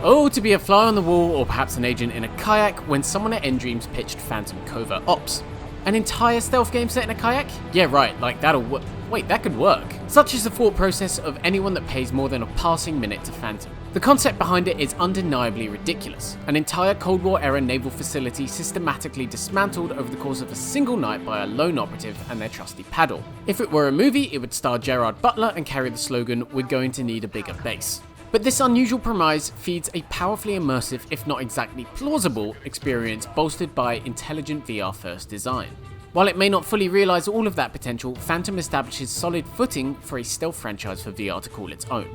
Oh, to be a fly on the wall or perhaps an agent in a kayak when someone at nDreams pitched Phantom Covert Ops. An entire stealth game set in a kayak? Yeah right, like that'll work. Wait, that could work. Such is the thought process of anyone that pays more than a passing minute to Phantom. The concept behind it is undeniably ridiculous. An entire Cold War era naval facility systematically dismantled over the course of a single night by a lone operative and their trusty paddle. If it were a movie, it would star Gerard Butler and carry the slogan, "We're going to need a bigger base." But this unusual premise feeds a powerfully immersive, if not exactly plausible, experience bolstered by intelligent VR-first design. While it may not fully realise all of that potential, Phantom establishes solid footing for a stealth franchise for VR to call its own.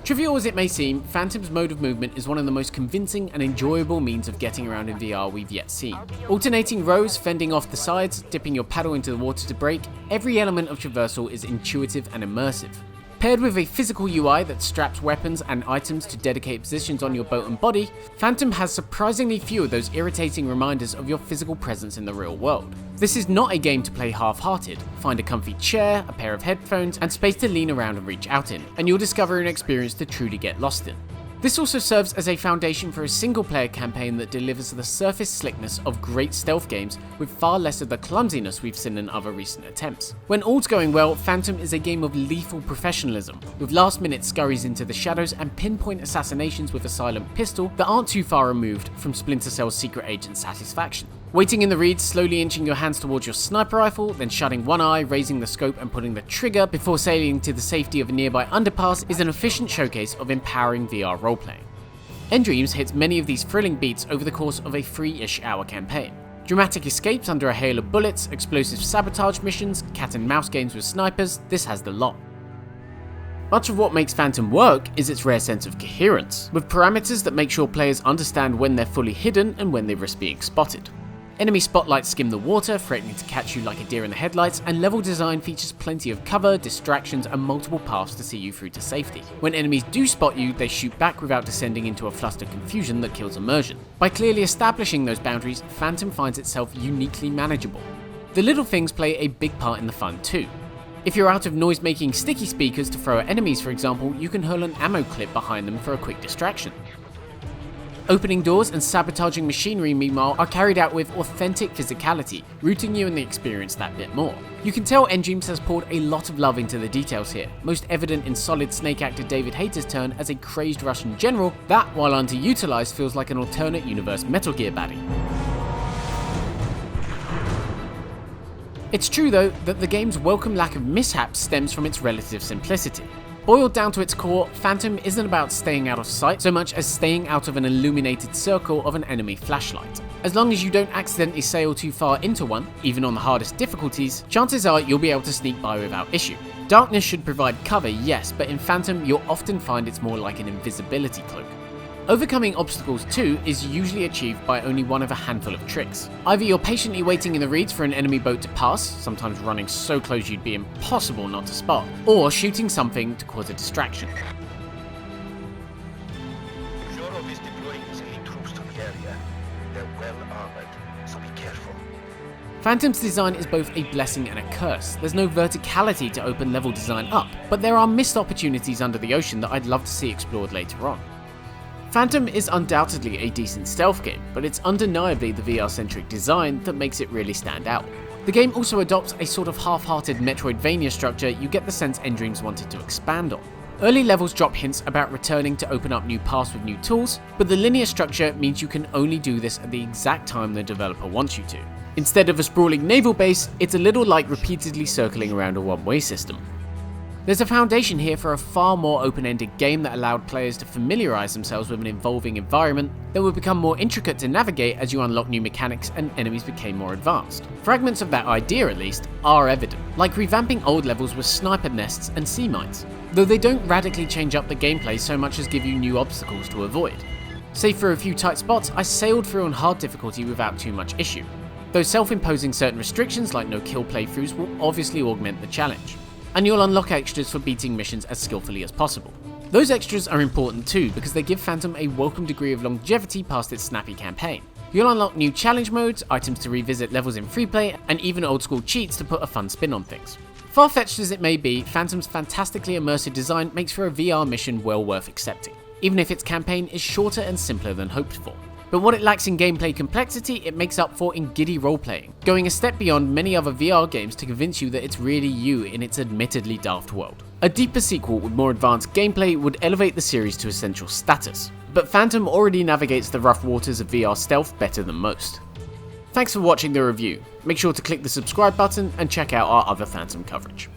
Trivial as it may seem, Phantom's mode of movement is one of the most convincing and enjoyable means of getting around in VR we've yet seen. Alternating rows, fending off the sides, dipping your paddle into the water to brake, every element of traversal is intuitive and immersive. Paired with a physical UI that straps weapons and items to dedicated positions on your boat and body, Phantom has surprisingly few of those irritating reminders of your physical presence in the real world. This is not a game to play half-hearted. Find a comfy chair, a pair of headphones, and space to lean around and reach out in, and you'll discover an experience to truly get lost in. This also serves as a foundation for a single-player campaign that delivers the surface slickness of great stealth games with far less of the clumsiness we've seen in other recent attempts. When all's going well, Phantom is a game of lethal professionalism, with last-minute scurries into the shadows and pinpoint assassinations with a silent pistol that aren't too far removed from Splinter Cell's secret agent satisfaction. Waiting in the reeds, slowly inching your hands towards your sniper rifle, then shutting one eye, raising the scope and pulling the trigger before sailing to the safety of a nearby underpass is an efficient showcase of empowering VR roleplaying. nDreams hits many of these thrilling beats over the course of a 3-ish hour campaign. Dramatic escapes under a hail of bullets, explosive sabotage missions, cat and mouse games with snipers, this has the lot. Much of what makes Phantom work is its rare sense of coherence, with parameters that make sure players understand when they're fully hidden and when they risk being spotted. Enemy spotlights skim the water, threatening to catch you like a deer in the headlights, and level design features plenty of cover, distractions, and multiple paths to see you through to safety. When enemies do spot you, they shoot back without descending into a fluster of confusion that kills immersion. By clearly establishing those boundaries, Phantom finds itself uniquely manageable. The little things play a big part in the fun too. If you're out of noise-making sticky speakers to throw at enemies, for example, you can hurl an ammo clip behind them for a quick distraction. Opening doors and sabotaging machinery, meanwhile, are carried out with authentic physicality, rooting you in the experience that bit more. You can tell nDreams has poured a lot of love into the details here, most evident in Solid Snake actor David Hayter's turn as a crazed Russian general that, while underutilized, feels like an alternate universe Metal Gear baddie. It's true though that the game's welcome lack of mishaps stems from its relative simplicity. Boiled down to its core, Phantom isn't about staying out of sight so much as staying out of an illuminated circle of an enemy flashlight. As long as you don't accidentally sail too far into one, even on the hardest difficulties, chances are you'll be able to sneak by without issue. Darkness should provide cover, yes, but in Phantom you'll often find it's more like an invisibility cloak. Overcoming obstacles too is usually achieved by only one of a handful of tricks. Either you're patiently waiting in the reeds for an enemy boat to pass, sometimes running so close you'd be impossible not to spot, or shooting something to cause a distraction. Zhorov is deploying his elite troops to the area. They're well armored, so be careful. Phantom's design is both a blessing and a curse. There's no verticality to open level design up, but there are missed opportunities under the ocean that I'd love to see explored later on. Phantom is undoubtedly a decent stealth game, but it's undeniably the VR-centric design that makes it really stand out. The game also adopts a sort of half-hearted Metroidvania structure you get the sense nDreams wanted to expand on. Early levels drop hints about returning to open up new paths with new tools, but the linear structure means you can only do this at the exact time the developer wants you to. Instead of a sprawling naval base, it's a little like repeatedly circling around a one-way system. There's a foundation here for a far more open-ended game that allowed players to familiarize themselves with an evolving environment that would become more intricate to navigate as you unlock new mechanics and enemies became more advanced. Fragments of that idea, at least, are evident, like revamping old levels with sniper nests and sea mines, though they don't radically change up the gameplay so much as give you new obstacles to avoid. Save for a few tight spots, I sailed through on hard difficulty without too much issue, though self-imposing certain restrictions like no kill playthroughs will obviously augment the challenge. And you'll unlock extras for beating missions as skillfully as possible. Those extras are important too because they give Phantom a welcome degree of longevity past its snappy campaign. You'll unlock new challenge modes, items to revisit levels in freeplay, and even old school cheats to put a fun spin on things. Far-fetched as it may be, Phantom's fantastically immersive design makes for a VR mission well worth accepting, even if its campaign is shorter and simpler than hoped for. But what it lacks in gameplay complexity, it makes up for in giddy roleplaying, going a step beyond many other VR games to convince you that it's really you in its admittedly daft world. A deeper sequel with more advanced gameplay would elevate the series to essential status, but Phantom already navigates the rough waters of VR stealth better than most. Thanks for watching the review. Make sure to click the subscribe button and check out our other Phantom coverage.